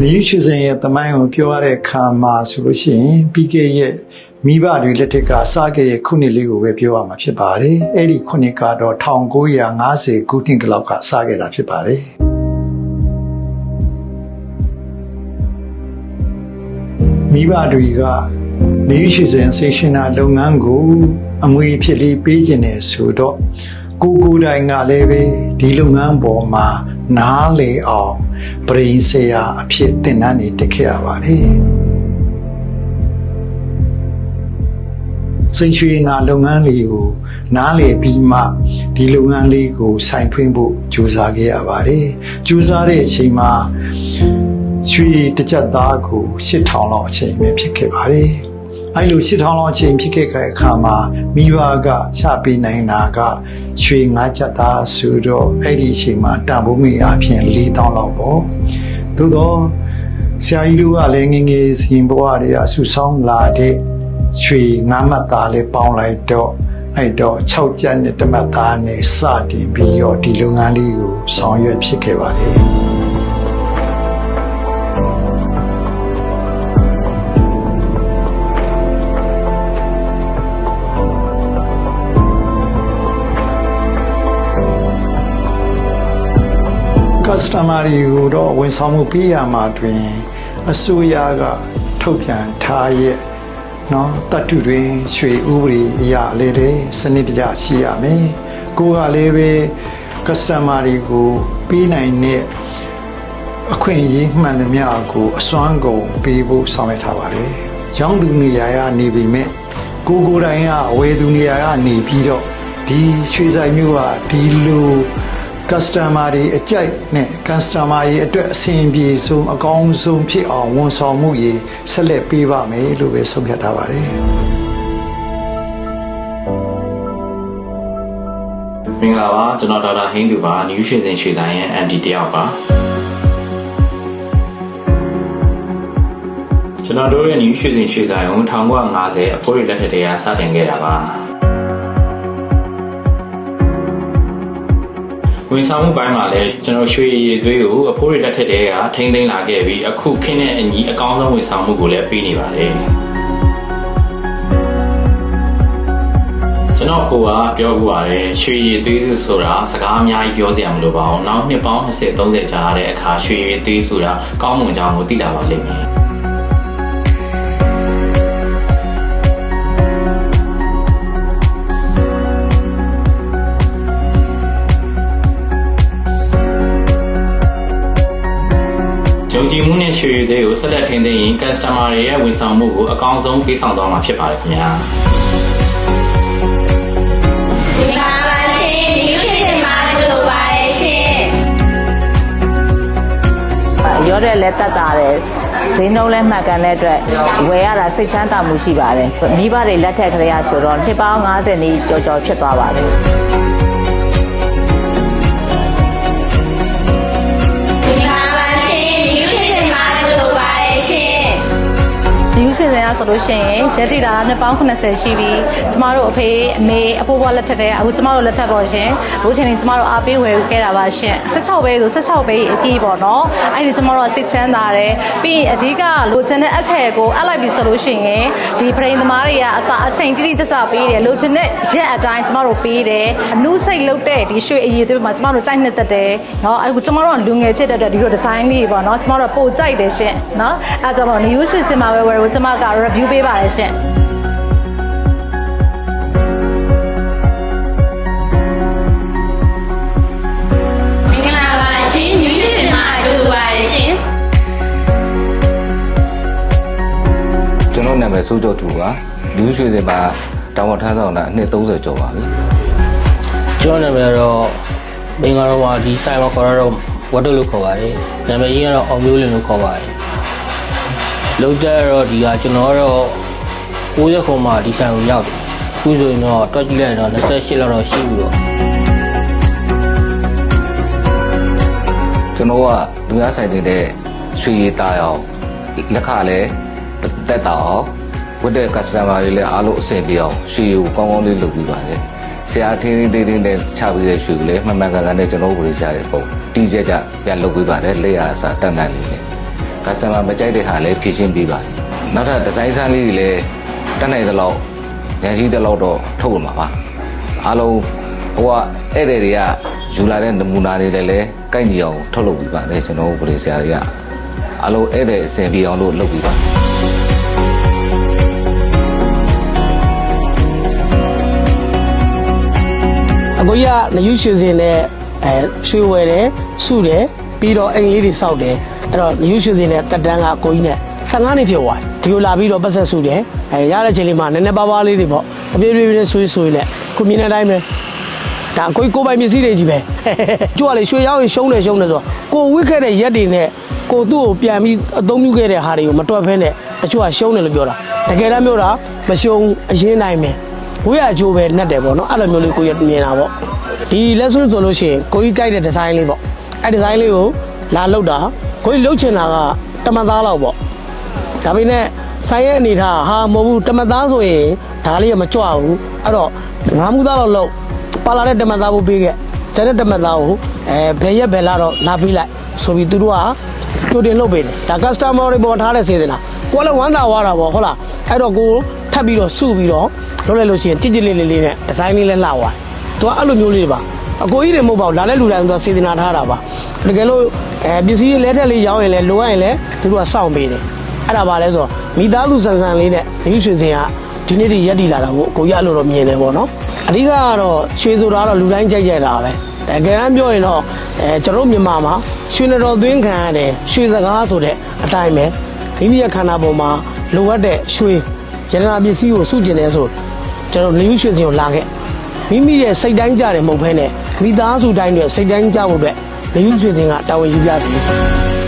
နေရှိစဉ်ရဲ့တမိုင်းကိုပြောရတဲ့ခါမှာဆိုလို့ရှိရင်ပြီးခဲ့ရဲ့မိဘတွေလက်ထက်ကစားခဲ့ရဲ့ခုနှစ်လေးကိုပဲပြောရမှာဖြစ်ပါတယ်။အဲ့ဒီခုနှစ်ကတော့1950ခုနှစ်လောက်ကစားခဲ့တာဖြစ်ပါတယ်။မိဘတွေကနေရှိစဉ်ဆေးရှင်နာလုပ်ငန်းကိုအမွေဖြစ်လေးပေးခြင်းနဲ့ဆိုတော့ကိုတိုင်ကလည်းပဲဒီလုပ်ငန်းပေါ်မှာနားလေအောင်ပရိဆရာအဖြစ်သင်တန်းနေတက်ခဲ့ရပါတယ်။စိန်ရွှေငါလုပ်ငန်းလေးကိုနားလေပြီးမှဒီလုပ်ငန်းလေးကိုဆိုင်ဖွင့်ဖို့ကြိုးစားခဲ့ရပါတယ်။ကြိုးစားတဲ့အချိန်မှာရွှေတစ်ကြက်သားကို8000လောက်အချိန်ပဲဖြစ်ခဲ့ပါတယ်။အဲ့လို8000လောက်အချိန်ဖြစ်ခဲ့တဲ့အခါမှာမိဘကချပေးနိုင်တာကရွှေ9ကြက်သားဆိုတော့အဲ့ဒီအချိန်မှာတန်ဖိုးငွေအပြင်4000လောက်ပေါ့သို့တော့ဆရာကြီးတို့ကလည်းငငယ်စဉ်ဘဝတွေကဆူဆောင်းလာတဲ့ရွှေ9မှတ်သားလေးပေါင်းလိုက်တော့အဲ့တော့6ကြက်နဲ့1မှတ်သားနဲ့စတင်ပြီးတော့ဒီလုပ်ငန်းလေးကိုဆောင်ရွက်ဖြစ်ခဲ့ပါတယ်customer တွေကိုတော့ဝန်ဆောင်မှုပေးရမှာတွင်အစိုးရကထုတ်ပြန်ထားရဲ့နော်တတ်တူတွင်ရွှေဥပဒေအရလည်းတဲ့စနစ်တကျရှိရမယ်ကိုကလည်းပဲ customer တွေကိုပေးနိုင်တဲ့အခွင့်အရေးမှန်သမျှကိုအစွမ်းကုန်ပေးဖို့ဆောင်ရွက်ထားပါတယ်ရောင်းသူနေရာကနေပြီမဲ့ကိုတိုင်ကဝယ်သူနေရာကနေပြီးတော့ဒီရွှေဆိုင်မျိုးကဒီလိုcustomer တွေအကြိုက်နဲ့ customer တွေအတွက်အဆင်ပြေဆုံးအကောင်းဆုံးဖြစ်အောင်ဝန်ဆောင်မှုတွေဆက်လက်ပေးပါမယ်လို့ပဲဆုံးဖြတ်ထားပါတယ်မင်္ဂလာပါကျွန်တော်ဒေါက်တာဟိန်းသူပါနယူးရွှေစင်ရွှေဆိုင်ရဲ့ MD တယောက်ပါကျွန်တော်တို့ရဲ့နယူးရွှေစင်ရွှေဆိုင်ကို1950အဖိုးတွေလက်ထက်တည်းကစတင်ခဲ့တာပါဝန်ဆောင်မှုပိုင်းမှာလည်းကျွန်တော်ရွှေရည်သွေးကိုအဖိုးတွေလက်ထက်တည်းကထိန်းသိမ်းလာခဲ့ပြီးအခုခင်းတဲ့အညီအကောင်းဆုံးဝန်ဆောင်မှုကိုလည်းပေးနေပါတယ်ကျွန်တော်ကပြောပြပါတယ်ရွှေရည်သွေးဆိုတာစကားအများကြီးပြောစရာမလိုပါဘူးနောက်နှစ်ပေါင်း20 30ကြာတဲ့အခါရွှေရည်သွေးဆိုတာကောင်းမွန်ကြောင်းကိုသိလာပါလိမ့်မယ်ယုံကြည်မှုနဲ့ရွှေရည်တွေကိုဆက်လက်ထိန်းသိမ်းရင် customer တွေရဲ့ဝန်ဆောင်မှုကိုအကောင်းဆုံးပေးဆောင်သွားမှာဖြစ်ပါတယ်ခင်ဗျာဒီမှာပါရှင်ဒီဖြစ်နေမှာလို့ပါတယ်ရှင်ရောတဲ့လက်တက်တာတယ်ဈေးနှုန်းလဲမှတ်ကန်တဲ့အတွက်ဝယ်ရတာစိတ်ချမ်းသာမှုရှိပါတယ်မိဘတွေလက်ထက်ကလေးရဆိုတော့နှစ်ပေါင်း50နီးကြော်ကြော်ဖြစ်သွားပါတယ်ယူရှင်စင်ရဆိုလို့ရှိရင်ရက်တိတာနှစ်ပေါင်း80ရှိပြီကျမတို့အဖေအမေအဖိုးဘွားလက်ထက်တဲ့အခုကျမတို့လက်ထက်ပေါ့ရှင်ဘိုးချင်းနေကျမတို့အားပေးဝယ်ခဲ့တာပါရှင်16ပဲဆို16ပဲအပြည့်ပေါ့နော်အဲ့ဒီကျမတို့စိတ်ချမ်းသာတယ်ပြီးရင်အဓိကလိုချင်တဲ့အထက်ကိုအပ်လိုက်ပြီဆိုလို့ရှိရင်ဒီပရိန်သမားတွေကအစာအချိန်တိတိကျကျပေးတယ်လိုချင်တဲ့ရက်အတိုင်းကျမတို့ပေးတယ်အနုစိတ်လုပ်တဲ့ဒီရွှေအရည်တွေမှာကျမတို့ကြိုက်နှစ်သက်တယ်နော်အခုကျမတို့ကလူငယ်ဖြစ်တဲ့အတွက်ဒီလိုဒီဇိုင်းလေးပေါ့နော်ကျမတို့ပိုကြိုက်တယ်ရှင်နော်အဲ့ကြောင့်နယူးရှင်စင်မှာပဲဝယ်လို့ကျမက review ပေးပါတယ်ရှင်မင်္ဂလာပါရှင်နယူးရွှေစင်မှာကြိုဆိုပါတယ်ရှင်ကျွန်တော်နာမည်စိုးကျော်သူပါနယူးရွှေစင်မှာတောင်ပေါ်ထမ်းဆောင်တာအနှစ်30ကျော်ပါပြီကျွန်တော်နာမည်တော့မင်္ဂလာပါဒီဆိုင်မှာခေါ်တော့ဝတ်တုလို့ခေါ်ပါတယ်နာမည်ကြီးကတော့အောင်မျိုးလင်းလို့ခေါ်ပါတယ်လောက်ကြတော့ဒီကကျွန်တော်တော့90ခုမှဒီဆိုင်ကိုရောက်တယ်ခုဆိုရင်တော့တွက်ကြည့်လိုက်တော့28လောက်တော့ရှိပြီတော့ကျွန်တော်ကလူများဆိုင်တဲ့ရွှေရည်သားအောင်လက်ခလည်းတက်တာအောင်ဝတ်တဲ့ customer တွေလည်းအားလုံးအဆင်ပြေအောင်ရွှေရည်ကိုကောင်းကောင်းလေးလုပ်ပြီးပါတယ်ဆရာထင်းသေးသေးနဲ့ချပြီးတဲ့ရွှေကိုလည်းမှန်မှန်ကန်ကန်နဲ့ကျွန်တော်ဝယ်ရတဲ့ပုံတီးကြကြပြန်လုပ်ပြီးပါတယ်လက်ရအစားတန်တန်လေးနဲ့ customer မကြိုက်တဲ့ဟာလည်းဖြည့်ရှင်းပေးပါတယ်နောက်ထပ်ဒီဇိုင်းဆန်းလေးတွေလည်းတက်နိုင်သလောက်ဉာဏ်ရှိသလောက်တော့ထုတ်မှာပါအားလုံးဟိုကဧည့်သည်တွေကယူလာတဲ့နမူနာတွေလည်းကိုက်ညီအောင်ထုတ်လုပ်ပြီးပါတယ်ကျွန်တော်တို့ပြည်ဆရာတွေကအားလုံးဧည့်သည်အဆင်ပြေအောင်လို့လုပ်ပြီးပါအကိုကြီးကနယူးရွှေစင်နဲ့ရွှေဝယ်တယ်စုတယ်ပြီးတော့အိမ်လေးတွေစောက်တယ်အဲ့တော့နယူးရွှေစင်နဲ့တက်တန်းကအကိုကြီးနဲ့15နှစ်ဖြစ်သွားဒီလိုလာပြီးတော့ပတ်ဆက်စုတယ်ရတဲ့ချိန်လေးမှာနည်းနည်းပါးပါးလေးတွေပေါ့အပြေးပြေးနဲ့ဆွေးနဲ့ခုမြင်တဲ့အတိုင်းပဲဒါအကိုကြီးကိုပိုင်ပစ္စည်းတွေကြီးပဲကျိုးကလေရွှေရောက်ရင်ရှုံးတယ်ဆိုတော့ကိုဝစ်ခဲ့တဲ့ရက်တွေနဲ့ကိုသူ့ကိုပြန်ပြီးအသုံးပြုခဲ့တဲ့ဟာတွေကိုမတွက်ဖဲနဲ့အချို့ကရှုံးတယ်လို့ပြောတာတကယ်တမ်းပြောတာမရှုံးအရင်တိုင်းပဲဝေးရအကျိုးပဲနဲ့တယ်ပေါ့နော်အဲ့လိုမျိုးလေးကိုရမြင်တာပေါ့ဒီလက်စွပ်ဆိုလို့ရှိရင်ကိုကြီးကြိုက်တဲ့ဒီဇိုင်းလေးပေါ့အဲ့ဒီဇိုင်းလေးကိုလာလောက်တာကိုကြီးလှုပ်ချင်တာကတမသားလောက်ပေါ့ဒါပေမဲ့ဆိုင်ရဲ့အနေထားဟာမဟုတ်ဘူးတမသားဆိုရင်ဒါလေးကမကြွဘူးအဲ့တော့ငါးမူသားလောက်ပါလာတဲ့တမသားကိုပေးခဲ့ကျန်တဲ့တမသားကိုဘယ်ရက်ဘယ်လာတော့လာပေးလိုက်ဆိုပြီးသူတို့ကကြိုတင်လုပ်ပေးတယ်ဒါ customer တွေပေါ်ထားတဲ့စေတနာကိုလည်းဝမ်းသာသွားတာပေါ့ဟုတ်လားအဲ့တော့ကိုထပ်ပြီးတော့စုပြီးတော့လုပ်လိုက်လို့ရှိရင်ကြစ်လေးနဲ့ဒီဇိုင်းလေးလည်းလှသွားသူကအဲ့လိုမျိုးလေးပါအကိုကြီးတွေမဟုတ်ပါဘူးလာတဲ့လူတိုင်းသူကစေတနာထားတာပါတကယ်လို့ပစ္စည်းလဲထက်လေးရောင်းရင်လည်းလိုရရင်လည်းသူတို့ကစောင့်ပေးတယ်အဲ့ဒါပါလဲဆိုတော့မိသားစုဆန်ဆန်လေးနဲ့ရွှေရွှေစင်ကဒီနေ့တည်းရက်တည်လာတာကိုကိုရလို့တော့မြင်တယ်ပေါ့နော်အဓိကကတော့ရွှေဆိုတာတော့လူတိုင်းကြိုက်ကြတာပဲတကယ်တမ်းပြောရင်တော့ကျွန်တော်မြန်မာမှာရွှေတော်သွင်းခံရတယ်ရွှေစကားဆိုတဲ့အတိုင်းပဲမိမိရဲ့ခန္ဓာပေါ်မှာလိုအပ်တဲ့ရွှေရတနာပစ္စည်းကိုစုကျင်တယ်ဆိုကျွန်တော်ရွှေစင်ကိုလာခဲ့မိမိရဲ့စိတ်တိုင်းကြတယ်မဟုတ်ဘဲနဲ့မိသားစုတိုင်းတွေစိတ်တိုင်းကြဖို့အတွက်ရွှေစင်ကတာဝန်ယူပြစီ